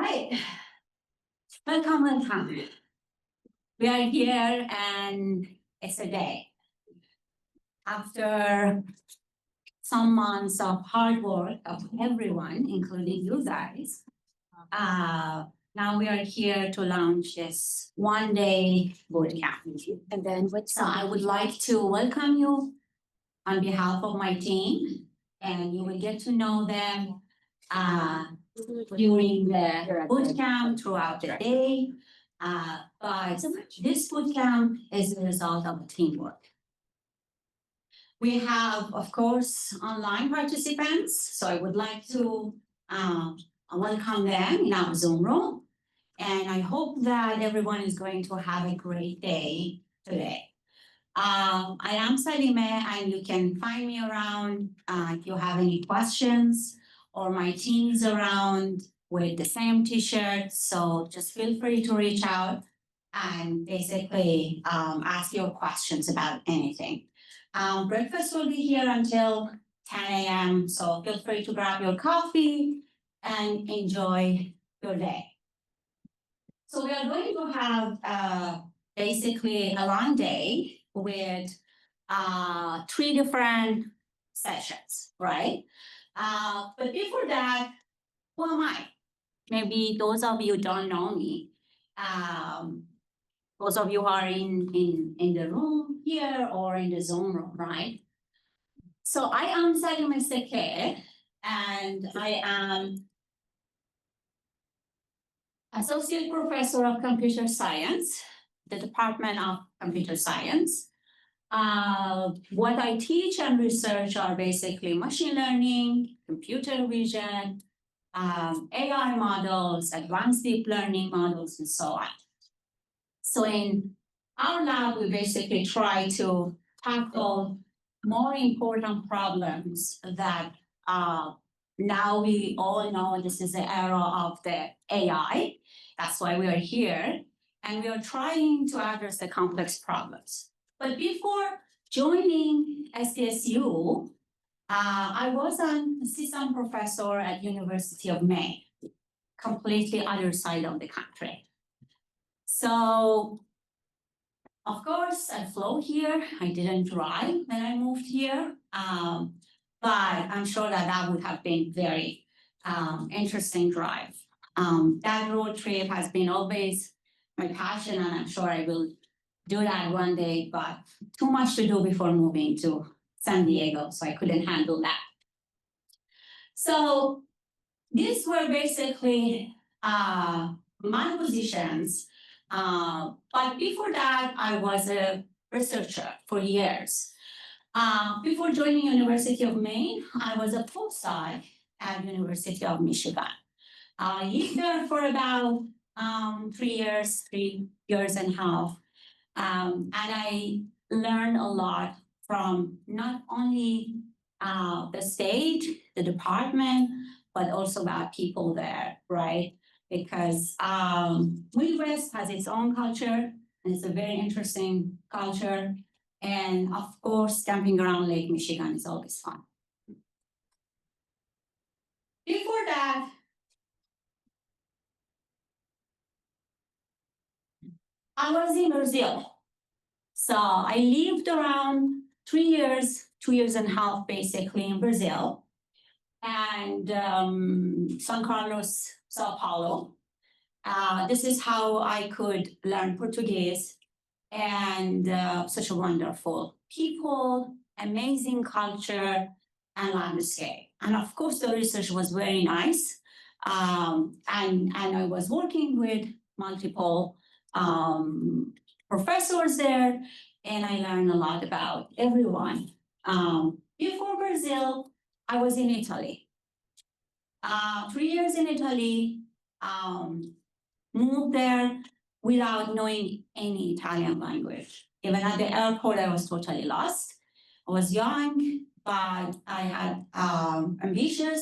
right. Welcome. We are here and it's a day. After some months of hard work of everyone, including you guys, now we are here to launch this one-day bootcamp. And then so I would like to welcome you on behalf of my team, and you will get to know them during the bootcamp throughout the day. But this bootcamp is a result of teamwork. We have, of course, online participants, so I would like to welcome them in our Zoom room. And I hope that everyone is going to have a great day today. I am Salimeh, and you can find me around if you have any questions, or my team is around with the same t-shirt. So just feel free to reach out and basically ask your questions about anything. Breakfast will be here until 10 a.m. So feel free to grab your coffee and enjoy your day. So we are going to have basically a long day with 3 different sessions, right? But before that, who am I? Maybe those of you don't know me. Those of you who are in the room here or in the Zoom room, right? So I am Salimeh Sekeh, and I am Associate Professor of Computer Science, the Department of Computer Science. What I teach and research are basically machine learning, computer vision, AI models, advanced deep learning models, and so on. So in our lab, we basically try to tackle more important problems that now we all know this is the era of the AI. That's why we are here. And we are trying to address the complex problems. But before joining SDSU, I was an assistant professor at University of Maine, completely other side of the country. So, of course, I flew here. I didn't drive when I moved here, but I'm sure that would have been very interesting drive. That road trip has been always my passion, and I'm sure I will do that one day, but too much to do before moving to San Diego, so I couldn't handle that. So these were basically my positions. But before that, I was a researcher for years. Before joining University of Maine, I was a postdoc at University of Michigan. I lived there for about 3 years and a half. And I learned a lot from not only the state, the department, but also about people there, right? Because Midwest has its own culture, and it's a very interesting culture. And of course, camping around Lake Michigan is always fun. Before that, I was in Brazil. So I lived around 3 years, 2 years and a half, basically, in Brazil. And São Carlos, Sao Paulo. This is how I could learn Portuguese, and such a wonderful people, amazing culture, and landscape. And of course, the research was very nice. And I was working with multiple professors there, and I learned a lot about everyone. Before Brazil, I was in Italy. 3 years in Italy, moved there without knowing any Italian language. Even at the airport, I was totally lost. I was young, but I had ambitious.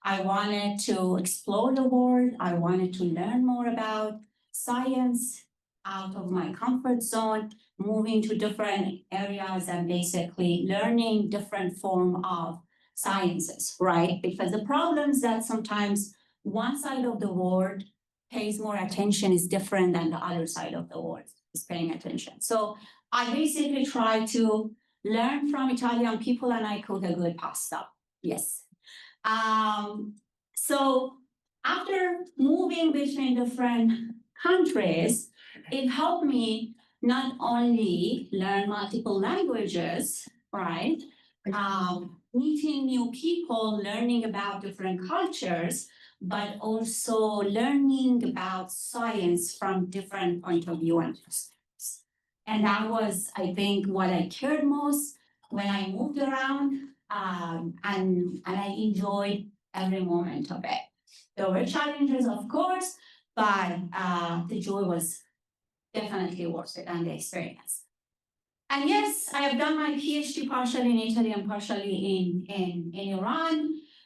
I wanted to explore the world. I wanted to learn more about science out of my comfort zone, moving to different areas and basically learning different form of sciences, right? Because the problems that sometimes one side of the world pays more attention is different than the other side of the world is paying attention. So I basically try to learn from Italian people and I cook a good pasta. Yes. So after moving between different countries, it helped me not only learn multiple languages, right? Meeting new people, learning about different cultures, but also learning about science from different point of view and perspectives. And that was, I think, what I cared most when I moved around, and I enjoyed every moment of it. There were challenges, of course, but the joy was definitely worth it and the experience. And yes, I have done my PhD partially in Italy and partially in Iran.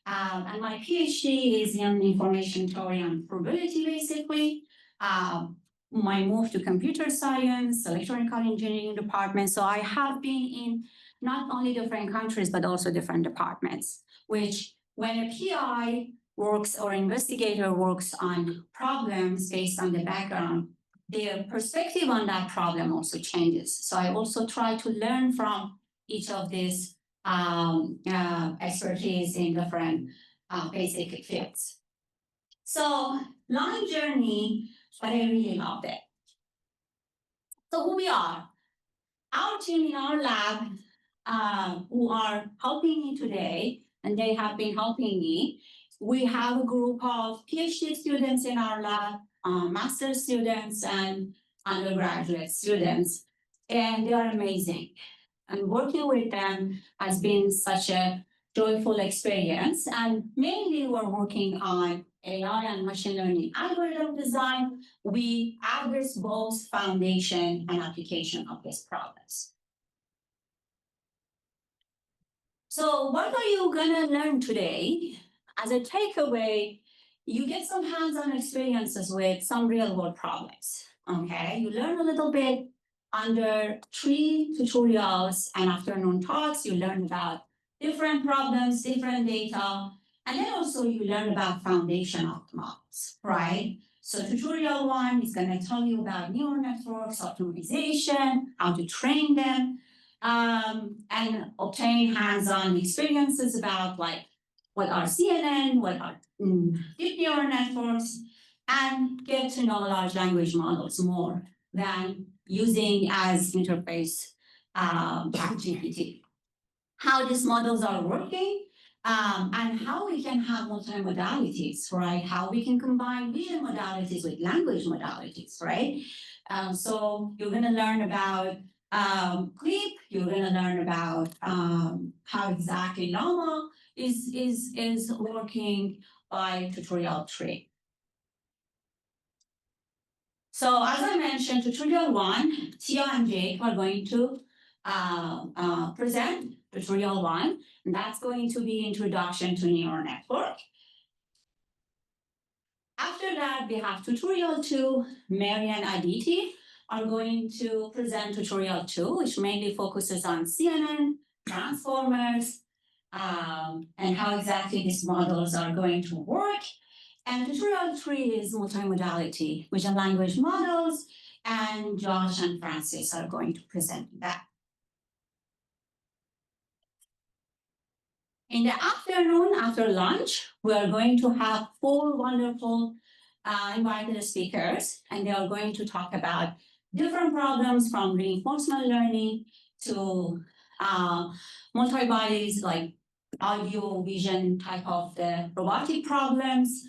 And my PhD is in information theory and probability, basically. My move to computer science, electronic engineering department. So I have been in not only different countries, but also different departments, which when a PI works or investigator works on problems based on the background, their perspective on that problem also changes. So I also try to learn from each of these expertise in different basic fields. So long journey, but I really loved it. So who we are? Our team in our lab who are helping me today, and they have been helping me. We have a group of PhD students in our lab, master's students and undergraduate students, and they are amazing. And working with them has been such a joyful experience. And mainly we're working on AI and machine learning algorithm design. We address both foundation and application of these problems. So what are you gonna learn today? As a takeaway, you get some hands-on experiences with some real-world problems, okay? You learn a little bit under 3 tutorials and afternoon talks. You learn about different problems, different data, and then also you learn about foundation of the models, right? So tutorial 1 is gonna tell you about neural networks, optimization, how to train them, and obtain hands-on experiences about like what are CNN, what are deep neural networks, and get to know large language models more than using as interface ChatGPT. How these models are working, and how we can have multimodalities, right? How we can combine vision modalities with language modalities, right? So you're gonna learn about CLEAP, you're gonna learn about how exactly Llama is working by tutorial 3. So as I mentioned, tutorial 1, Tia and Jake are going to present tutorial 1, and that's going to be introduction to neural network. After that, we have tutorial 2, Mary and Aditi are going to present tutorial 2, which mainly focuses on CNN, transformers, and how exactly these models are going to work. And tutorial 3 is multimodality, vision language models, and Josh and Francis are going to present that. In the afternoon, after lunch, we are going to have 4 wonderful invited speakers, and they are going to talk about different problems from reinforcement learning to multi-bodies like audio, vision type of the robotic problems.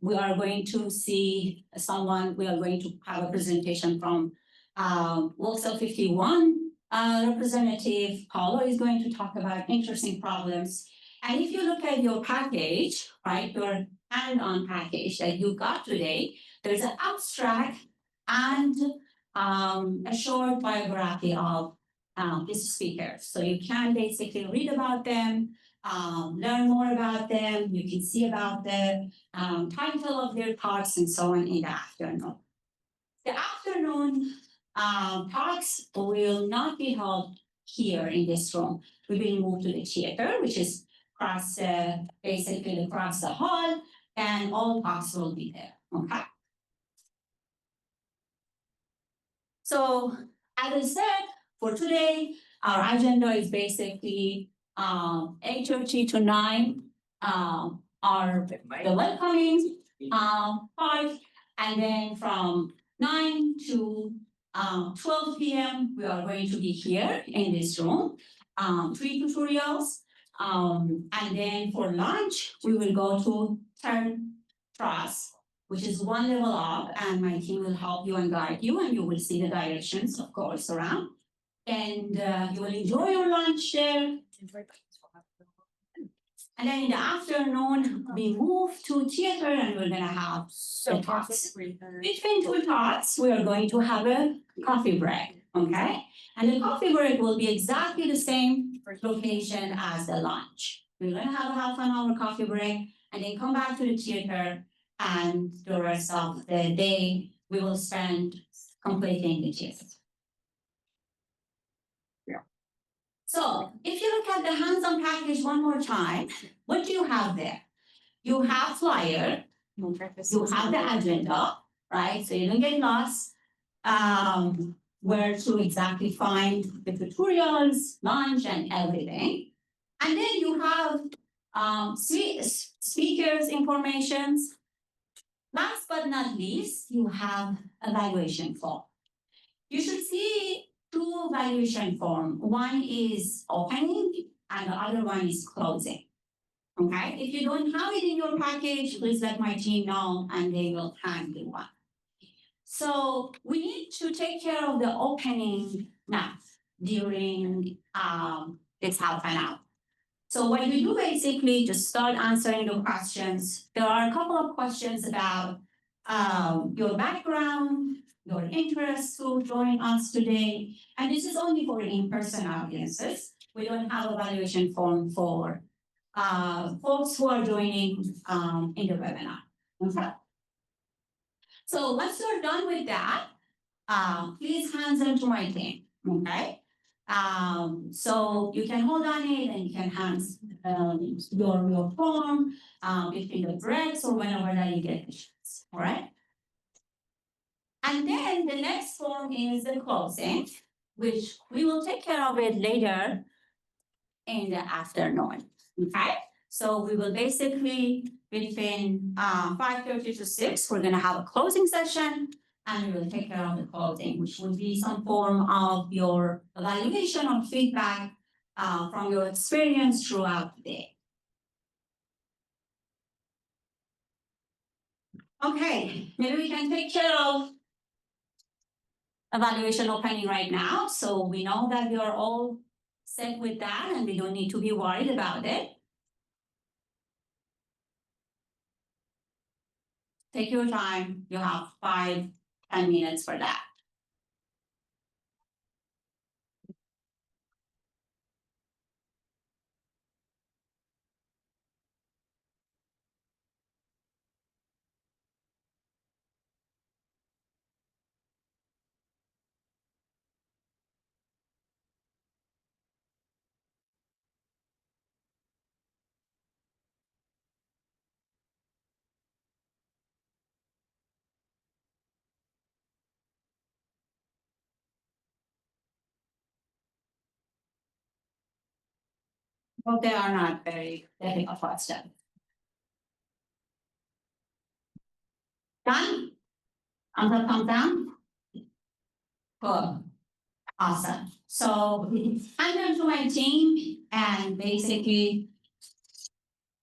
We are going to see we are going to have a presentation from Voxel 51 representative. Paulo is going to talk about interesting problems. And if you look at your package, right, your hand-on package that you got today, there's an abstract and a short biography of these speakers. So you can basically read about them, learn more about them. You can see about the title of their talks and so on in the afternoon. The afternoon talks will not be held here in this room. We will move to the theater, which is basically across the hall, and all talks will be there. Okay. So as I said, for today, our agenda is basically 8:30 to 9 are the welcoming part, and then from 9 to 12 p.m. we are going to be here in this room, 3 tutorials, and then for lunch we will go to third class, which is one level up, and my team will help you and guide you, and you will see the directions, of course, around. And you will enjoy your lunch there. And then in the afternoon, we move to theater, and we're gonna have the talks. Between two talks, we are going to have a coffee break, okay? And the coffee break will be exactly the same location as the lunch. We're gonna have a half an hour coffee break, and then come back to the theater, and the rest of the day we will spend completing the theater. So if you look at the hands-on package one more time, what do you have there? You have flyer, you have the agenda, right? So you don't get lost. Where to exactly find the tutorials, lunch, and everything. And then you have speakers informations. Last but not least, you have evaluation form. You should see two evaluation form. One is opening and the other one is closing. Okay, if you don't have it in your package, please let my team know and they will hand you one. So we need to take care of the opening now during this half an hour. So what we do basically, just start answering the questions. There are a couple of questions about your background, your interests to join us today. And this is only for in-person audiences. We don't have evaluation form for folks who are joining in the webinar. Okay. So once you're done with that, please hand them to my team, okay? So you can hold on it and you can hand your form between the breaks or whenever that you get the chance, all right? And then the next form is the closing, which we will take care of it later in the afternoon, okay? So we will basically, between 5:30 to 6, we're gonna have a closing session, and we will take care of the closing, which will be some form of your evaluation or feedback from your experience throughout the day. Okay, maybe we can take care of evaluation opening right now, so we know that we are all set with that and we don't need to be worried about it. Take your time, you have 5-10 minutes for that. But they are not very difficult questions. Done? Thumbs up, thumbs down? Cool. Awesome. So I'm going to my team and basically,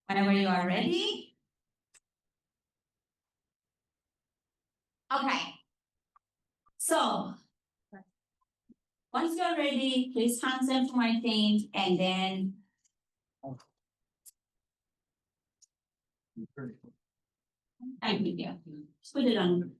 whenever you are ready. Okay. So once you're ready, please hand them to my team and then thank you. Put it on.